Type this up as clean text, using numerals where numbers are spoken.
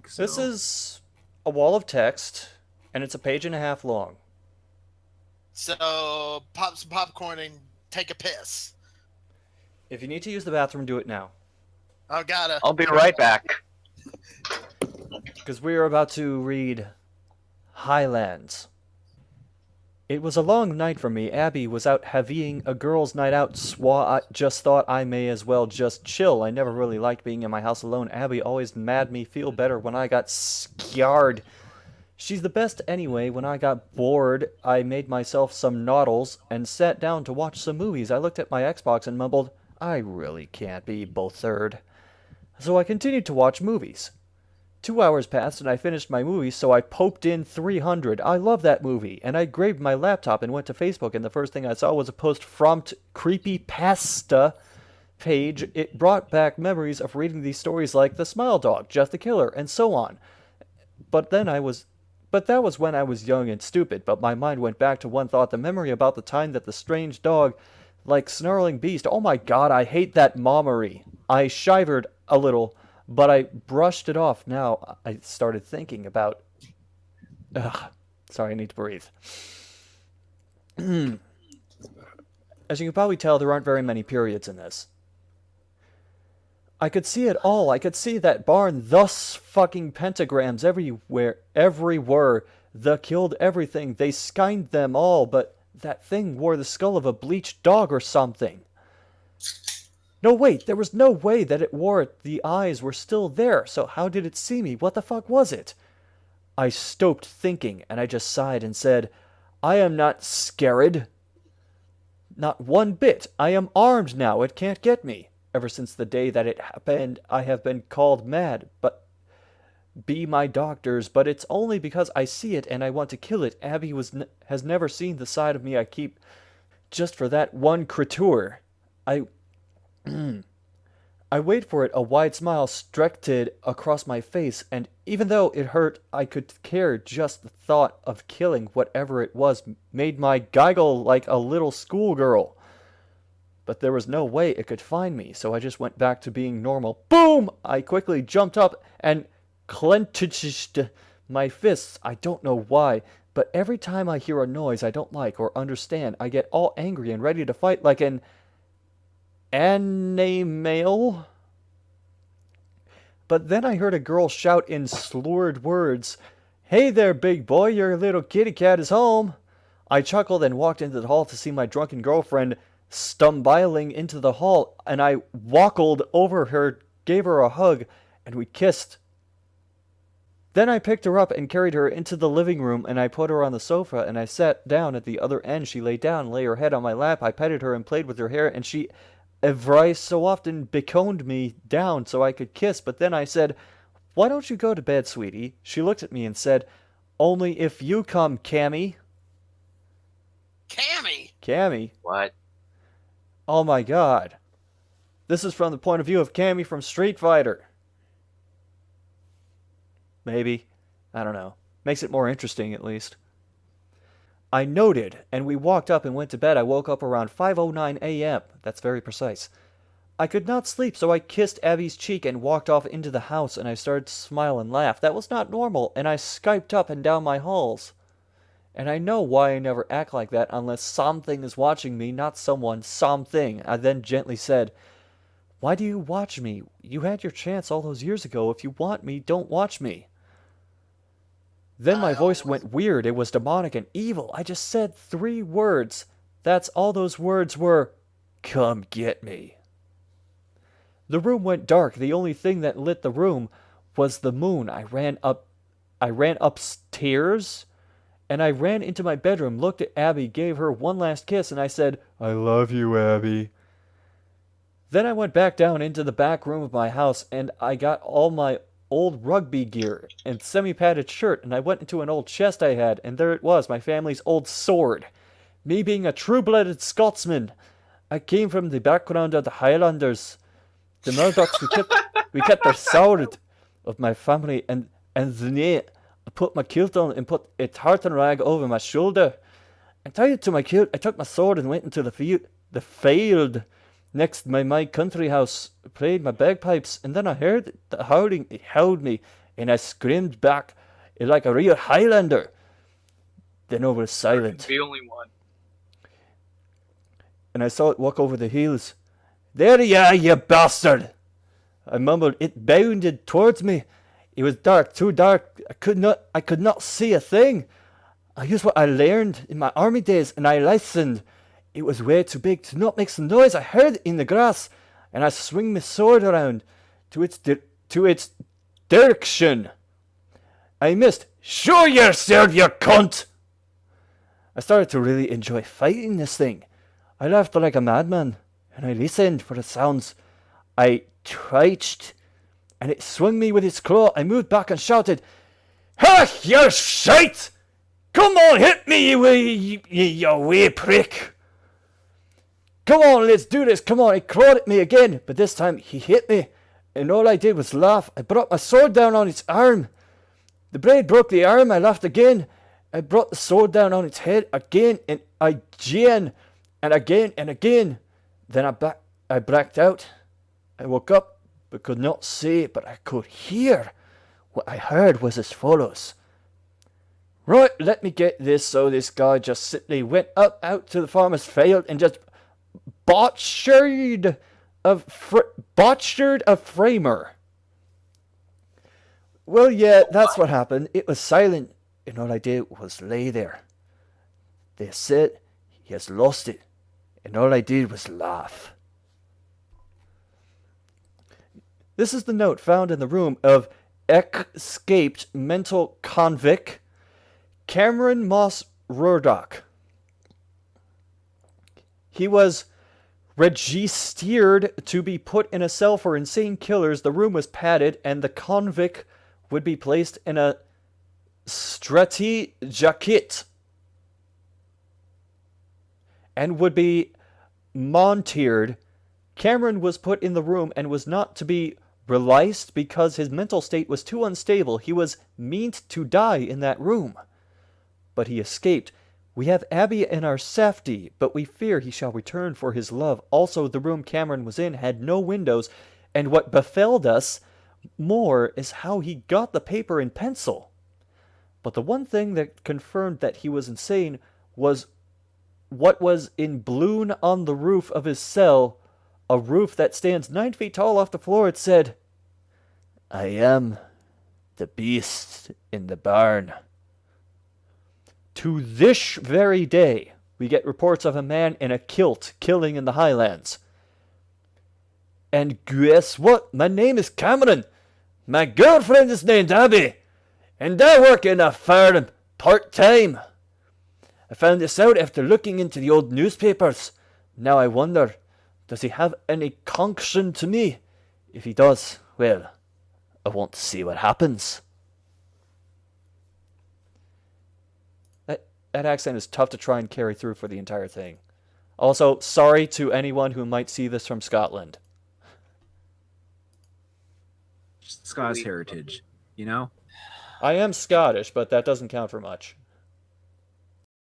think so. This is a wall of text, and it's a page and a half long. So pop some popcorn and take a piss. If you need to use the bathroom, do it now. I gotta. I'll be right back. Because we are about to read Highlands. It was a long night for me. Abby was out having a girls' night out. I just thought I may as well just chill. I never really liked being in my house alone. Abby always made me feel better when I got scared. She's the best anyway. When I got bored, I made myself some noodles and sat down to watch some movies. I looked at my Xbox and mumbled, I really can't be bothered. So I continued to watch movies. 2 hours passed and I finished my movie, so I poked in 300. I love that movie. And I grabbed my laptop and went to Facebook, and the first thing I saw was a post from Creepypasta page. It brought back memories of reading these stories like The Smile Dog, Jeff the Killer, and so on. But that was when I was young and stupid, but my mind went back to one thought, the memory about the time that the strange dog, like snarling beast, oh my god, I hate that mommery. I shivered a little, but I brushed it off. Now I started thinking about... Sorry, I need to breathe. As you can probably tell, there aren't very many periods in this. I could see it all. I could see that barn, thus fucking pentagrams everywhere, the killed everything. They skinned them all, but that thing wore the skull of a bleached dog or something. No, wait, there was no way that it wore it. The eyes were still there, so how did it see me? What the fuck was it? I stopped thinking, and I just sighed and said, I am not scared. Not one bit. I am armed now. It can't get me. Ever since the day that it happened, I have been called mad, but be my doctors, but it's only because I see it and I want to kill it. Abby has never seen the side of me I keep just for that one creature. I wait for it, a wide smile stretched across my face, and even though it hurt, I could care. Just the thought of killing whatever it was made my giggle like a little schoolgirl. But there was no way it could find me, so I just went back to being normal. Boom! I quickly jumped up and clenched my fists. I don't know why, but every time I hear a noise I don't like or understand, I get all angry and ready to fight like an animal. But then I heard a girl shout in slurred words, Hey there, big boy, your little kitty cat is home. I chuckled and walked into the hall to see my drunken girlfriend stumbling into the hall, and I walked over her, gave her a hug, and we kissed. Then I picked her up and carried her into the living room, and I put her on the sofa, and I sat down at the other end. She lay down, lay her head on my lap. I petted her and played with her hair, and she every so often beconed me down so I could kiss. But then I said, Why don't you go to bed, sweetie? She looked at me and said, Only if you come, Cammy. Cammy? Cammy? What? Oh my god. This is from the point of view of Cammy from Street Fighter. Maybe. I don't know. Makes it more interesting, at least. I noted, and we walked up and went to bed. I woke up around 5:09 a.m. That's very precise. I could not sleep, so I kissed Abby's cheek and walked off into the house, and I started to smile and laugh. That was not normal, and I Skyped up and down my halls. And I know why I never act like that unless something is watching me, not someone, something. I then gently said, Why do you watch me? You had your chance all those years ago. If you want me, don't watch me. Then my voice went weird. It was demonic and evil. I just said 3 words. That's all those words were. Come get me. The room went dark. The only thing that lit the room was the moon. I ran upstairs, and I ran into my bedroom, looked at Abby, gave her one last kiss, and I said, I love you, Abby. Then I went back down into the back room of my house, and I got all my old rugby gear and semi-padded shirt, and I went into an old chest I had, and there it was, my family's old sword. Me being a true-blooded Scotsman. I came from the background of the Highlanders. The Murdochs, we kept the sword of my family, and then I put my kilt on and put a tartan rag over my shoulder. And tied to my kilt, I took my sword and went into the field next my country house, played my bagpipes, and then I heard the howling. It howled me. and I screamed back like a real Highlander. Then I was silent, The only one. and I saw it walk over the hills. There you are, you bastard! I mumbled. It bounded towards me. It was dark, too dark. I could not see a thing. I used what I learned in my army days, and I listened. It was way too big to not make some noise. I heard it in the grass, and I swing my sword around to its direction. I missed. Show yourself, you cunt! I started to really enjoy fighting this thing. I laughed like a madman, and I listened for the sounds. I twitched, and it swung me with its claw. I moved back and shouted, "Ha, you shite! Come on, hit me, you wee prick! Come on, let's do this, come on." He clawed at me again, but this time he hit me, and all I did was laugh. I brought my sword down on its arm. The blade broke the arm. I laughed again. I brought the sword down on its head again, and again, and again, and again. Then I blacked out. I woke up, but could not see, but I could hear. What I heard was as follows. Right, let me get this. So this guy just simply went out to the farmer's field and just botchered a framer. Well, yeah, that's what happened. It was silent, and all I did was lay there. They said he has lost it, and all I did was laugh. This is the note found in the room of escaped mental convict Cameron Moss Rordock. He was registered to be put in a cell for insane killers. The room was padded, and the convict would be placed in a straitjacket and would be monitored. Cameron was put in the room and was not to be released because his mental state was too unstable. He was meant to die in that room, but he escaped. We have Abby in our safety, but we fear he shall return for his love. Also, the room Cameron was in had no windows, and what befell us more is how he got the paper and pencil. But the one thing that confirmed that he was insane was what was in balloon on the roof of his cell, a roof that stands 9 feet tall off the floor. It said, "I am the beast in the barn." To this very day, we get reports of a man in a kilt killing in the Highlands. And guess what? My name is Cameron. My girlfriend is named Abby. And I work in a farm part-time. I found this out after looking into the old newspapers. Now I wonder, does he have any connection to me? If he does, well, I want to see what happens. That accent is tough to try and carry through for the entire thing. Also, sorry to anyone who might see this from Scotland. Scottish heritage, you know? I am Scottish, but that doesn't count for much.